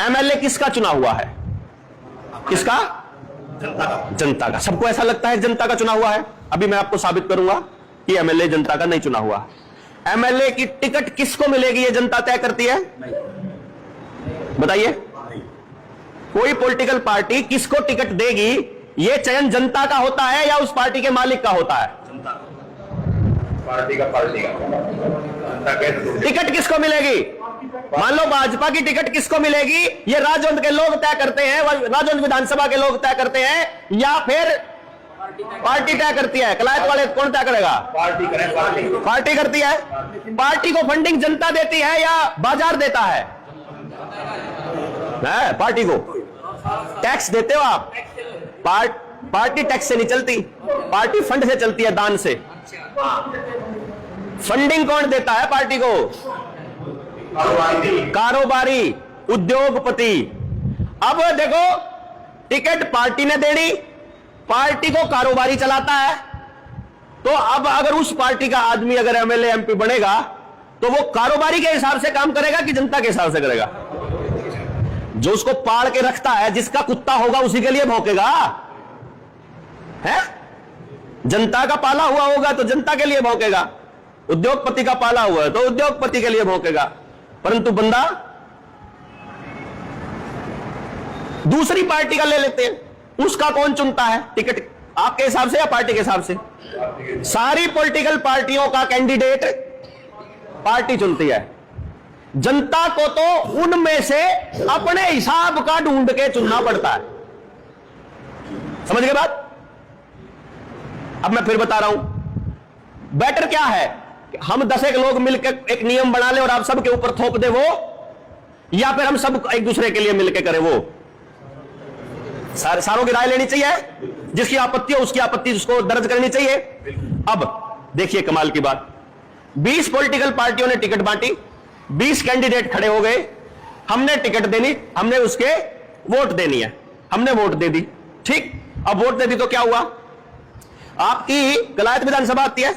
MLA किसका चुना हुआ है? किसका? जनता का। सबको ऐसा लगता है जनता का चुना हुआ है। अभी मैं आपको साबित करूंगा कि एमएलए जनता का नहीं चुना हुआ। एमएलए की टिकट किसको मिलेगी ये जनता तय करती है? बताइए। कोई पॉलिटिकल पार्टी किसको टिकट देगी ये चयन जनता का होता है या उस पार्टी के मालिक का होता है? पार्टी का टिकट किसको मिलेगी? मान लो भाजपा की टिकट किसको मिलेगी ये राजौंद के लोग तय करते हैं, राजौंद विधानसभा के लोग तय करते हैं, या फिर पार्टी तय करती है? कलायत वाले कौन तय करेगा? पार्टी करती है। पार्टी को फंडिंग जनता देती है या बाजार देता है? पार्टी को टैक्स देते हो आप। पार्टी टैक्स से नहीं चलती, पार्टी फंड से चलती है, दान से। फंडिंग कौन देता है पार्टी को? कारोबारी, उद्योगपति। अब देखो, टिकट पार्टी ने देनी, पार्टी को कारोबारी चलाता है। तो अब अगर उस पार्टी का आदमी अगर एमएलए एमपी बनेगा तो वो कारोबारी के हिसाब से काम करेगा कि जनता के हिसाब से करेगा? जो उसको पाड़ के रखता है, जिसका कुत्ता होगा उसी के लिए भौंकेगा, है? जनता का पाला हुआ होगा तो जनता के लिए भौंकेगा, उद्योगपति का पाला हुआ है तो उद्योगपति के लिए भौंकेगा। परंतु बंदा दूसरी पार्टी का ले लेते हैं, उसका कौन चुनता है टिकट? आपके हिसाब से या पार्टी के हिसाब से? सारी पॉलिटिकल पार्टियों का कैंडिडेट पार्टी चुनती है। जनता को तो उनमें से अपने हिसाब का ढूंढ के चुनना पड़ता है। समझ गए बात? अब मैं फिर बता रहा हूं, बेटर क्या है? हम 10 लोग मिलकर एक नियम बना ले और आप सबके ऊपर थोप दे वो, या फिर हम सब एक दूसरे के लिए मिलकर करें वो? सारों की राय लेनी चाहिए, जिसकी आपत्ति हो उसकी आपत्ति उसको दर्ज करनी चाहिए। अब देखिए कमाल की बात, 20 पॉलिटिकल पार्टियों ने टिकट बांटी, 20 कैंडिडेट खड़े हो गए, हमने टिकट देनी, हमने उसके वोट देनी है, हमने वोट दे दी। ठीक, अब वोट दे दी तो क्या हुआ? आपकी कलायत विधानसभा आती है,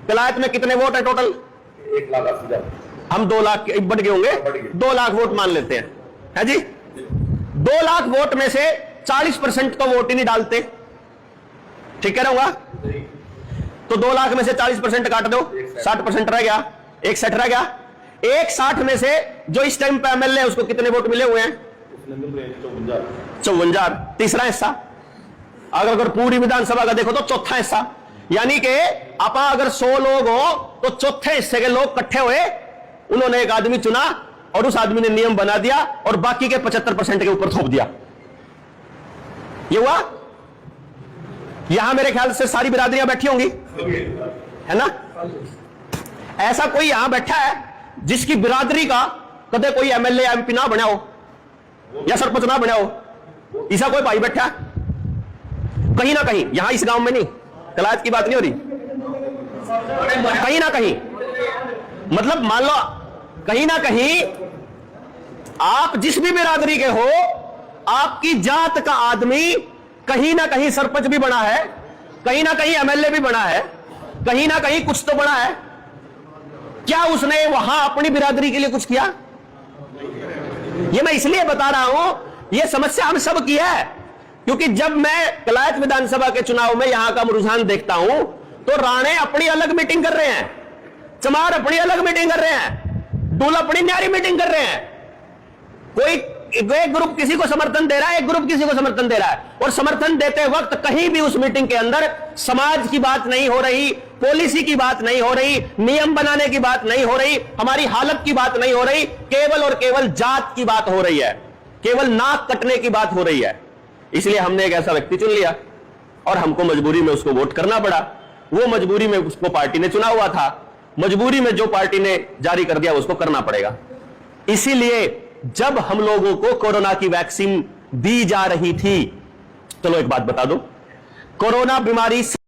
कलायत में कितने वोट है टोटल? 1 लाख। हम 2 लाख बढ़ गए होंगे, 2 लाख वोट मान लेते हैं, है जी। 2 लाख वोट में से 40% तो वोट ही नहीं डालते, ठीक है रहूंगा? तो 2 लाख में से 40% काट दो, 60% रह गया, 61 रह गया। 160 में से जो इस टाइम पे एमएलए है उसको कितने वोट मिले हुए हैं? 54। तीसरा हिस्सा अगर पूरी विधानसभा का देखो तो चौथा हिस्सा, यानी कि आप अगर 100 लोग हो तो चौथे हिस्से के लोग इकट्ठे हुए, उन्होंने एक आदमी चुना और उस आदमी ने नियम बना दिया और बाकी के 75% के ऊपर थोप दिया। ये हुआ। यहां मेरे ख्याल से सारी बिरादरियां बैठी होंगी, है ना? ऐसा कोई यहां बैठा है जिसकी बिरादरी का कदे कोई एमएलए एमपी ना बना हो या सरपंच ना बना हो? ऐसा कोई भाई बैठा है कहीं ना कहीं? यहां इस गांव में नहीं, कलायत की बात नहीं हो रही, कहीं ना कहीं, मतलब मान लो कहीं ना कहीं आप जिस भी बिरादरी के हो, आपकी जात का आदमी कहीं ना कहीं सरपंच भी बना है, कहीं ना कहीं एमएलए भी बना है, कहीं ना कहीं कुछ तो बना है। क्या उसने वहां अपनी बिरादरी के लिए कुछ किया? ये मैं इसलिए बता रहा हूं, यह समस्या हम सब की है, क्योंकि जब मैं कलायत विधानसभा के चुनाव में यहां का रुझान देखता हूं तो राणे अपनी अलग मीटिंग कर रहे हैं, चमार अपनी अलग मीटिंग कर रहे हैं, डूल अपनी न्यारी मीटिंग कर रहे हैं। कोई एक ग्रुप किसी को समर्थन दे रहा है, एक ग्रुप किसी को समर्थन दे रहा है, और समर्थन देते वक्त कहीं भी उस मीटिंग के अंदर समाज की बात नहीं हो रही, पॉलिसी की बात नहीं हो रही, नियम बनाने की बात नहीं हो रही, हमारी हालत की बात नहीं हो रही, केवल और केवल जात की बात हो रही है, केवल नाक कटने की बात हो रही है। इसलिए हमने एक ऐसा व्यक्ति चुन लिया और हमको मजबूरी में उसको वोट करना पड़ा। वो मजबूरी में उसको पार्टी ने चुना हुआ था, मजबूरी में जो पार्टी ने जारी कर दिया उसको करना पड़ेगा। इसीलिए जब हम लोगों को कोरोना की वैक्सीन दी जा रही थी, चलो एक बात बता दो, कोरोना बीमारी